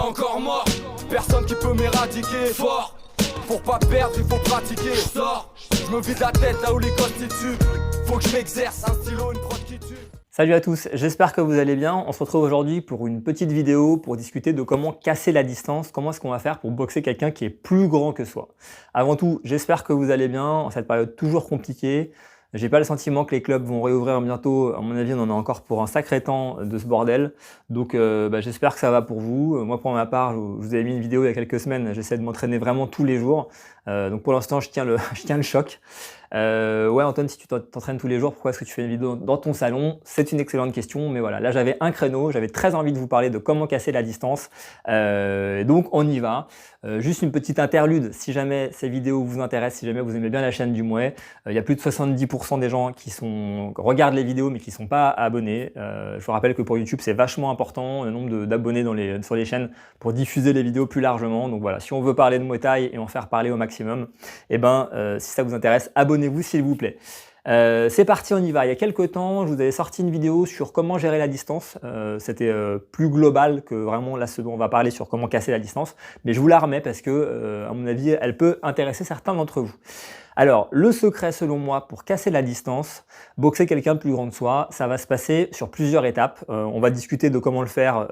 pas encore mort. Personne qui peut m'éradiquer. Fort, pour pas perdre il faut pratiquer. Je sors, je me vide la tête là où les constituent. Faut que je m'exerce, un stylo, une prod qui tue. Salut à tous, j'espère que vous allez bien. On se retrouve aujourd'hui pour une petite vidéo pour discuter de comment casser la distance, comment est-ce qu'on va faire pour boxer quelqu'un qui est plus grand que soi. Avant tout, j'espère que vous allez bien en cette période toujours compliquée. J'ai pas le sentiment que les clubs vont réouvrir bientôt. À mon avis, on en a encore pour un sacré temps de ce bordel. Donc j'espère que ça va pour vous. Moi, pour ma part, je vous avais mis une vidéo il y a quelques semaines. J'essaie de m'entraîner vraiment tous les jours. Donc pour l'instant, je tiens le choc. Ouais Antoine, si tu t'entraînes tous les jours, pourquoi est-ce que tu fais une vidéo dans ton salon? C'est une excellente question, mais voilà, là j'avais un créneau, j'avais très envie de vous parler de comment casser la distance, donc on y va. Juste une petite interlude, si jamais ces vidéos vous intéressent, si jamais vous aimez bien la chaîne du Mouais, il y a plus de 70% des gens qui regardent les vidéos mais qui ne sont pas abonnés. Je vous rappelle que pour YouTube c'est vachement important, le nombre d'abonnés sur les chaînes pour diffuser les vidéos plus largement. Donc voilà, si on veut parler de Muay Thai et en faire parler au maximum, si ça vous intéresse, abonnez-vous s'il vous plaît. C'est parti, on y va. Il y a quelques temps, je vous avais sorti une vidéo sur comment gérer la distance. C'était plus global que vraiment là ce dont on va parler sur comment casser la distance. Mais je vous la remets parce que, à mon avis, elle peut intéresser certains d'entre vous. Alors, le secret selon moi pour casser la distance, boxer quelqu'un de plus grand que soi, ça va se passer sur plusieurs étapes. On va discuter de comment le faire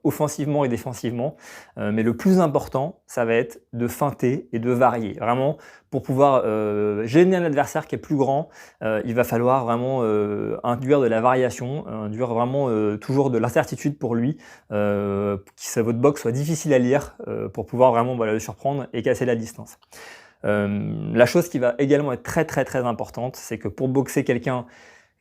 offensivement et défensivement. Mais le plus important, ça va être de feinter et de varier. Vraiment, pour pouvoir gêner un adversaire qui est plus grand, il va falloir vraiment induire de la variation, induire vraiment toujours de l'incertitude pour lui, que votre boxe soit difficile à lire pour pouvoir vraiment le surprendre et casser la distance. La chose qui va également être très importante, c'est que pour boxer quelqu'un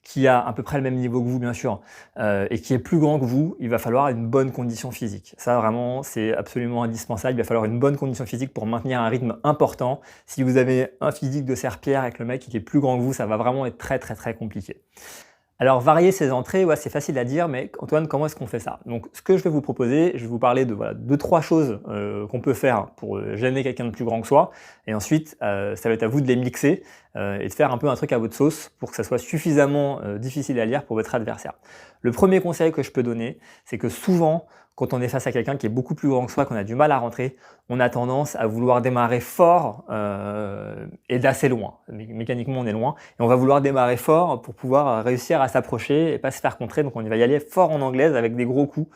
qui a à peu près le même niveau que vous bien sûr et qui est plus grand que vous, il va falloir une bonne condition physique. Ça vraiment c'est absolument indispensable, il va falloir une bonne condition physique pour maintenir un rythme important. Si vous avez un physique de serpillère avec le mec qui est plus grand que vous, ça va vraiment être très compliqué. Alors varier ses entrées, ouais, c'est facile à dire, mais Antoine, comment est-ce qu'on fait ça? Donc ce que je vais vous proposer, je vais vous parler de deux, trois choses qu'on peut faire pour gêner quelqu'un de plus grand que soi, et ensuite ça va être à vous de les mixer et de faire un peu un truc à votre sauce pour que ça soit suffisamment difficile à lire pour votre adversaire. Le premier conseil que je peux donner, c'est que souvent, quand on est face à quelqu'un qui est beaucoup plus grand que soi, qu'on a du mal à rentrer, on a tendance à vouloir démarrer fort et d'assez loin. Mécaniquement, on est loin. Et on va vouloir démarrer fort pour pouvoir réussir à s'approcher et pas se faire contrer. Donc, on va y aller fort en anglaise avec des gros coups.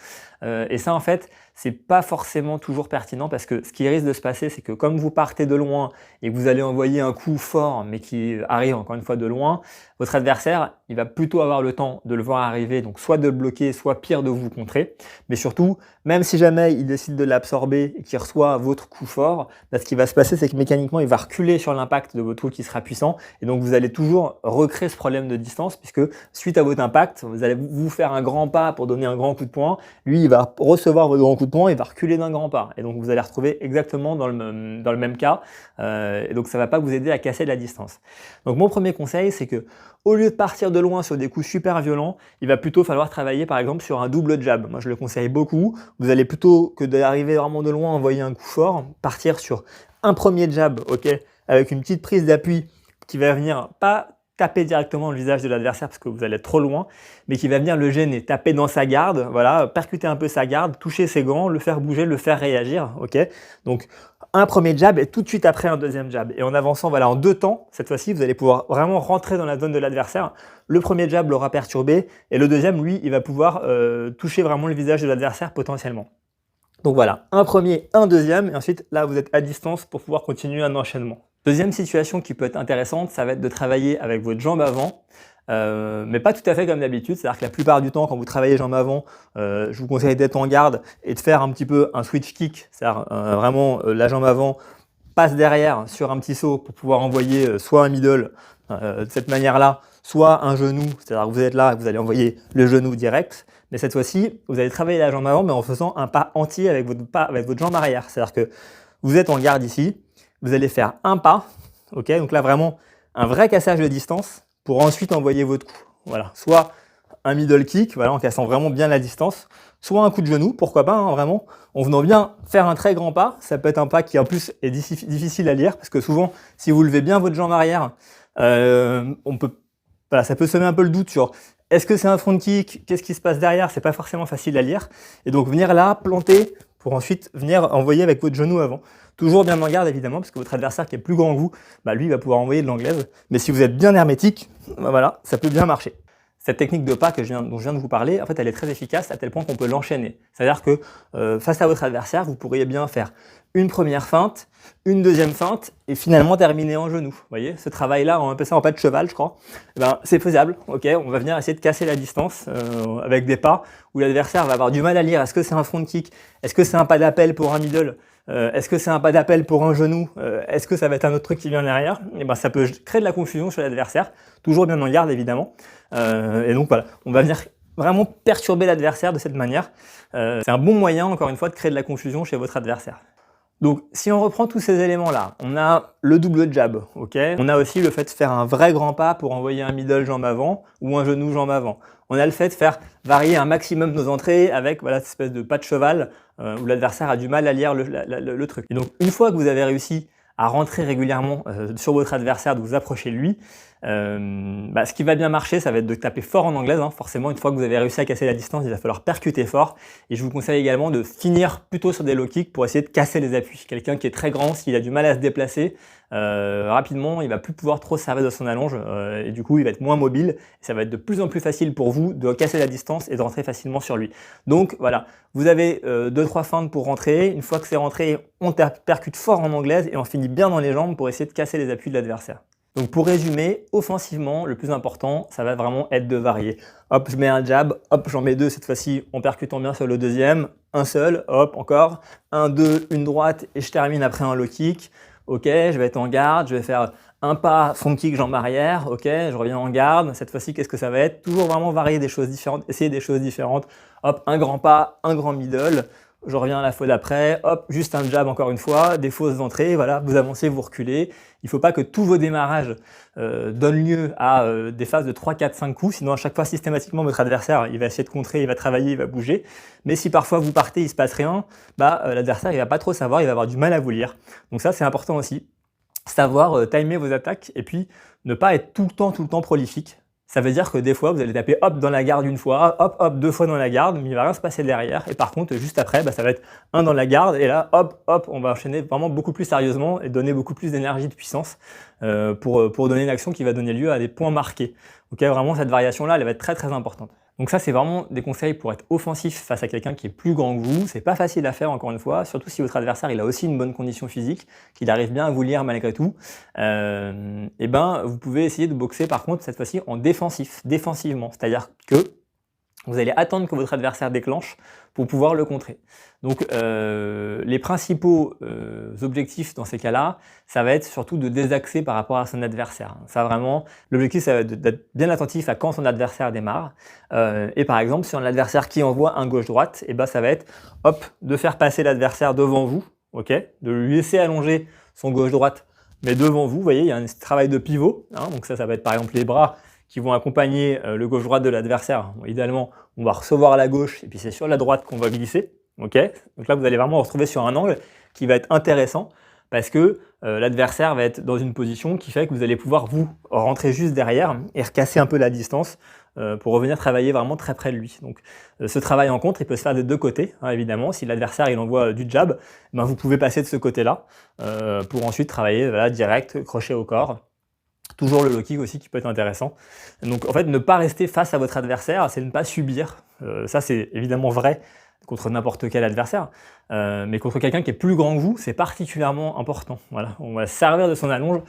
Et ça, en fait, c'est pas forcément toujours pertinent parce que ce qui risque de se passer, c'est que comme vous partez de loin et que vous allez envoyer un coup fort, mais qui arrive encore une fois de loin, votre adversaire, il va plutôt avoir le temps de le voir arriver, donc soit de le bloquer, soit pire de vous contrer. Mais surtout, même si jamais il décide de l'absorber et qu'il reçoit votre coup fort, ce qui va se passer, c'est que mécaniquement, il va reculer sur l'impact de votre coup qui sera puissant. Et donc, vous allez toujours recréer ce problème de distance puisque suite à votre impact, vous allez vous faire un grand pas pour donner un grand coup de poing. Lui, il va recevoir votre grand coup de poing, il va reculer d'un grand pas. Et donc, vous allez retrouver exactement dans le même cas. Et donc, ça ne va pas vous aider à casser la distance. Donc, mon premier conseil, c'est que au lieu de partir de loin sur des coups super violents, il va plutôt falloir travailler par exemple sur un double jab. Moi, je le conseille beaucoup. Vous allez plutôt que d'arriver vraiment de loin, envoyer un coup fort, partir sur un premier jab, ok, avec une petite prise d'appui qui va venir pas taper directement le visage de l'adversaire parce que vous allez être trop loin, mais qui va venir le gêner, taper dans sa garde, voilà, percuter un peu sa garde, toucher ses gants, le faire bouger, le faire réagir, ok. Donc un premier jab et tout de suite après un deuxième jab. Et en avançant, voilà, en deux temps, cette fois-ci, vous allez pouvoir vraiment rentrer dans la zone de l'adversaire. Le premier jab l'aura perturbé et le deuxième, lui, il va pouvoir toucher vraiment le visage de l'adversaire potentiellement. Donc voilà, un premier, un deuxième, et ensuite là vous êtes à distance pour pouvoir continuer un enchaînement. Deuxième situation qui peut être intéressante, ça va être de travailler avec votre jambe avant, mais pas tout à fait comme d'habitude, c'est-à-dire que la plupart du temps quand vous travaillez jambe avant, je vous conseille d'être en garde et de faire un petit peu un switch kick, c'est-à-dire vraiment la jambe avant passe derrière sur un petit saut pour pouvoir envoyer soit un middle de cette manière-là, soit un genou, c'est-à-dire que vous êtes là et vous allez envoyer le genou direct. Mais cette fois-ci, vous allez travailler la jambe avant, mais en faisant un pas entier avec votre jambe arrière. C'est-à-dire que vous êtes en garde ici, vous allez faire un pas, ok, donc là vraiment un vrai cassage de distance pour ensuite envoyer votre coup. Voilà, soit un middle kick, voilà, en cassant vraiment bien la distance, soit un coup de genou, pourquoi pas, hein, vraiment, en venant bien faire un très grand pas. Ça peut être un pas qui en plus est difficile à lire, parce que souvent, si vous levez bien votre jambe arrière, voilà, ça peut semer un peu le doute sur est-ce que c'est un front kick, qu'est-ce qui se passe derrière, c'est pas forcément facile à lire. Et donc venir là, planter, pour ensuite venir envoyer avec votre genou avant. Toujours bien en garde évidemment, parce que votre adversaire qui est plus grand que vous, lui il va pouvoir envoyer de l'anglaise. Mais si vous êtes bien hermétique, voilà, ça peut bien marcher. Cette technique de pas dont je viens de vous parler, en fait, elle est très efficace à tel point qu'on peut l'enchaîner. C'est-à-dire que face à votre adversaire, vous pourriez bien faire une première feinte, une deuxième feinte, et finalement terminer en genou. Vous voyez, ce travail-là, on appelle ça en pas de cheval, je crois. C'est faisable. Ok, on va venir essayer de casser la distance avec des pas où l'adversaire va avoir du mal à lire. Est-ce que c'est un front kick? Est-ce que c'est un pas d'appel pour un middle? Est-ce que c'est un pas d'appel pour un genou? Est-ce que ça va être un autre truc qui vient derrière? Et ça peut créer de la confusion chez l'adversaire, toujours bien en garde évidemment. Et donc voilà, on va venir vraiment perturber l'adversaire de cette manière. C'est un bon moyen, encore une fois, de créer de la confusion chez votre adversaire. Donc si on reprend tous ces éléments-là, on a le double jab, ok. On a aussi le fait de faire un vrai grand pas pour envoyer un middle jambe avant ou un genou jambe avant. On a le fait de faire varier un maximum nos entrées avec voilà, cette espèce de pas de cheval où l'adversaire a du mal à lire le truc. Et donc une fois que vous avez réussi à rentrer régulièrement sur votre adversaire, de vous approcher de lui, ce qui va bien marcher, ça va être de taper fort en anglaise. Forcément, une fois que vous avez réussi à casser la distance, il va falloir percuter fort. Et je vous conseille également de finir plutôt sur des low kicks pour essayer de casser les appuis. Quelqu'un qui est très grand, s'il a du mal à se déplacer, rapidement, il va plus pouvoir trop se servir de son allonge et du coup, il va être moins mobile. Et ça va être de plus en plus facile pour vous de casser la distance et de rentrer facilement sur lui. Donc voilà, vous avez 2-3 feintes pour rentrer. Une fois que c'est rentré, on percute fort en anglaise et on finit bien dans les jambes pour essayer de casser les appuis de l'adversaire. Donc pour résumer, offensivement, le plus important, ça va vraiment être de varier. Hop, je mets un jab, hop, j'en mets deux cette fois-ci en percutant bien sur le deuxième, un seul, hop, encore, un, deux, une droite et je termine après un low kick. Ok, je vais être en garde, je vais faire un pas, front kick, jambe arrière, ok, je reviens en garde. Cette fois-ci, qu'est-ce que ça va être? Toujours vraiment varier des choses différentes, essayer des choses différentes. Hop, un grand pas, un grand middle. Je reviens à la fois d'après, hop, juste un jab encore une fois, des fausses entrées, voilà, vous avancez, vous reculez. Il ne faut pas que tous vos démarrages donnent lieu à des phases de 3, 4, 5 coups, sinon à chaque fois systématiquement votre adversaire il va essayer de contrer, il va travailler, il va bouger. Mais si parfois vous partez, il ne se passe rien, l'adversaire il va pas trop savoir, il va avoir du mal à vous lire. Donc ça c'est important aussi, savoir timer vos attaques et puis ne pas être tout le temps prolifique. Ça veut dire que des fois, vous allez taper hop dans la garde une fois, hop, hop, deux fois dans la garde, mais il va rien se passer derrière. Et par contre, juste après, ça va être un dans la garde, et là, hop, hop, on va enchaîner vraiment beaucoup plus sérieusement et donner beaucoup plus d'énergie, de puissance pour donner une action qui va donner lieu à des points marqués. Donc vraiment, cette variation-là, elle va être très très importante. Donc ça, c'est vraiment des conseils pour être offensif face à quelqu'un qui est plus grand que vous. C'est pas facile à faire, encore une fois, surtout si votre adversaire il a aussi une bonne condition physique, qu'il arrive bien à vous lire malgré tout. Vous pouvez essayer de boxer par contre cette fois-ci en défensivement, c'est-à-dire que vous allez attendre que votre adversaire déclenche pour pouvoir le contrer. Donc les principaux objectifs dans ces cas-là, ça va être surtout de désaxer par rapport à son adversaire. Ça vraiment, l'objectif ça va être d'être bien attentif à quand son adversaire démarre. Et par exemple, sur un adversaire qui envoie un gauche-droite, ça va être hop, de faire passer l'adversaire devant vous, ok, de lui laisser allonger son gauche-droite, mais devant vous, vous voyez, il y a un travail de pivot, donc ça va être par exemple les bras qui vont accompagner le gauche-droite de l'adversaire. Bon, idéalement, on va recevoir à la gauche et puis c'est sur la droite qu'on va glisser. Okay, donc là, vous allez vraiment vous retrouver sur un angle qui va être intéressant parce que l'adversaire va être dans une position qui fait que vous allez pouvoir vous rentrer juste derrière et recasser un peu la distance pour revenir travailler vraiment très près de lui. Donc ce travail en contre, il peut se faire des deux côtés, évidemment. Si l'adversaire il envoie du jab, vous pouvez passer de ce côté-là pour ensuite travailler direct, crochet au corps. Toujours le low kick aussi qui peut être intéressant. Donc en fait, ne pas rester face à votre adversaire, c'est ne pas subir. Ça, c'est évidemment vrai contre n'importe quel adversaire, mais contre quelqu'un qui est plus grand que vous, c'est particulièrement important. Voilà, on va se servir de son allonge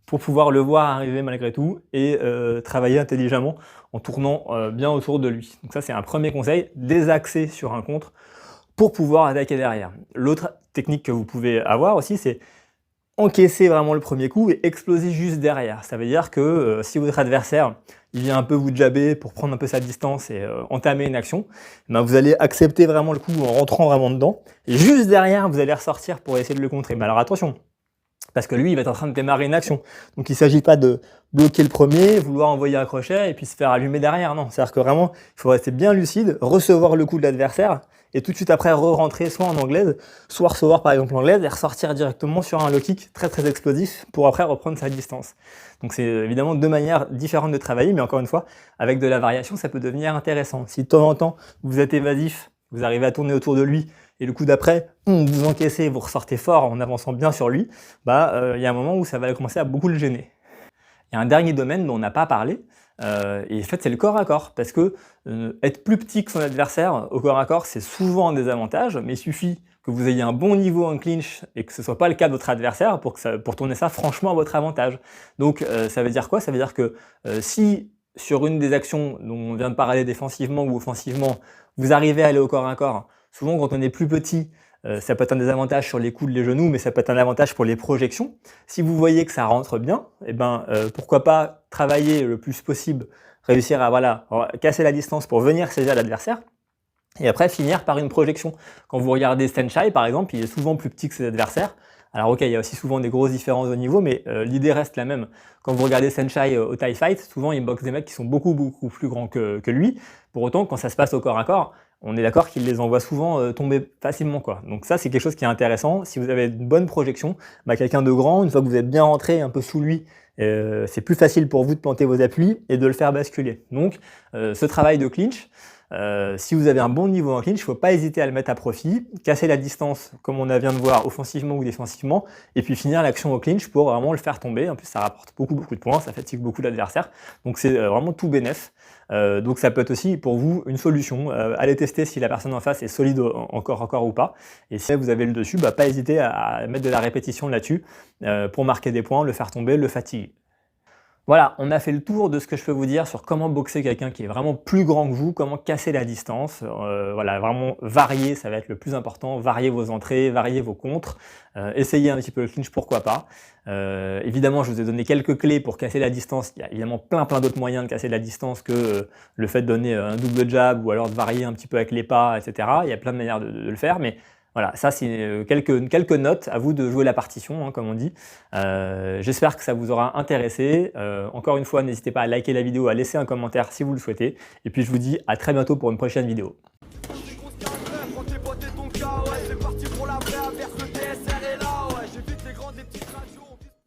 pour pouvoir le voir arriver malgré tout et travailler intelligemment en tournant bien autour de lui. Donc ça, c'est un premier conseil, désaxer sur un contre pour pouvoir attaquer derrière. L'autre technique que vous pouvez avoir aussi, c'est encaisser vraiment le premier coup et exploser juste derrière. Ça veut dire que si votre adversaire il vient un peu vous jabber pour prendre un peu sa distance et entamer une action, vous allez accepter vraiment le coup en rentrant vraiment dedans. Et juste derrière, vous allez ressortir pour essayer de le contrer. Mais alors attention, parce que lui, il va être en train de démarrer une action. Donc il ne s'agit pas de bloquer le premier, vouloir envoyer un crochet et puis se faire allumer derrière. Non, c'est-à-dire que vraiment, il faut rester bien lucide, recevoir le coup de l'adversaire et tout de suite après re-rentrer soit en anglaise, soit recevoir par exemple l'anglaise et ressortir directement sur un low kick très très explosif pour après reprendre sa distance. Donc c'est évidemment deux manières différentes de travailler, mais encore une fois, avec de la variation, ça peut devenir intéressant. Si de temps en temps, vous êtes évasif, vous arrivez à tourner autour de lui et le coup d'après, vous encaissez, vous ressortez fort en avançant bien sur lui, il y a un moment où ça va commencer à beaucoup le gêner. Il y a un dernier domaine dont on n'a pas parlé, et en fait c'est le corps à corps, parce que être plus petit que son adversaire au corps à corps, c'est souvent un désavantage, mais il suffit que vous ayez un bon niveau en clinch et que ce ne soit pas le cas de votre adversaire pour tourner ça franchement à votre avantage. Donc ça veut dire quoi? Ça veut dire que si sur une des actions dont on vient de parler défensivement ou offensivement, vous arrivez à aller au corps à corps, souvent quand on est plus petit, ça peut être un désavantage sur les coudes, les genoux, mais ça peut être un avantage pour les projections. Si vous voyez que ça rentre bien, pourquoi pas travailler le plus possible, réussir à casser la distance pour venir saisir l'adversaire, et après finir par une projection. Quand vous regardez Stanchai par exemple, il est souvent plus petit que ses adversaires. Alors ok, il y a aussi souvent des grosses différences au niveau, mais l'idée reste la même. Quand vous regardez Stanchai au Thai Fight, souvent il boxe des mecs qui sont beaucoup plus grands que lui. Pour autant, quand ça se passe au corps à corps, on est d'accord qu'il les envoie souvent tomber facilement, quoi. Donc ça, c'est quelque chose qui est intéressant. Si vous avez une bonne projection, quelqu'un de grand, une fois que vous êtes bien rentré un peu sous lui, c'est plus facile pour vous de planter vos appuis et de le faire basculer. Donc ce travail de clinch, si vous avez un bon niveau en clinch, il ne faut pas hésiter à le mettre à profit, casser la distance comme on vient de voir offensivement ou défensivement, et puis finir l'action au clinch pour vraiment le faire tomber. En plus, ça rapporte beaucoup de points, ça fatigue beaucoup l'adversaire, donc c'est vraiment tout bénef. Donc ça peut être aussi pour vous une solution. Allez tester si la personne en face est solide encore ou pas, et si vous avez le dessus, pas hésiter à mettre de la répétition là-dessus pour marquer des points, le faire tomber, le fatiguer. Voilà, on a fait le tour de ce que je peux vous dire sur comment boxer quelqu'un qui est vraiment plus grand que vous, comment casser la distance. Voilà, vraiment varier, ça va être le plus important. Varier vos entrées, varier vos contres. Essayez un petit peu le clinch, pourquoi pas. Évidemment, je vous ai donné quelques clés pour casser la distance. Il y a évidemment plein d'autres moyens de casser la distance que le fait de donner un double jab ou alors de varier un petit peu avec les pas, etc. Il y a plein de manières de le faire, mais voilà, ça c'est quelques notes, à vous de jouer la partition, comme on dit. J'espère que ça vous aura intéressé. Encore une fois, n'hésitez pas à liker la vidéo, à laisser un commentaire si vous le souhaitez. Et puis je vous dis à très bientôt pour une prochaine vidéo.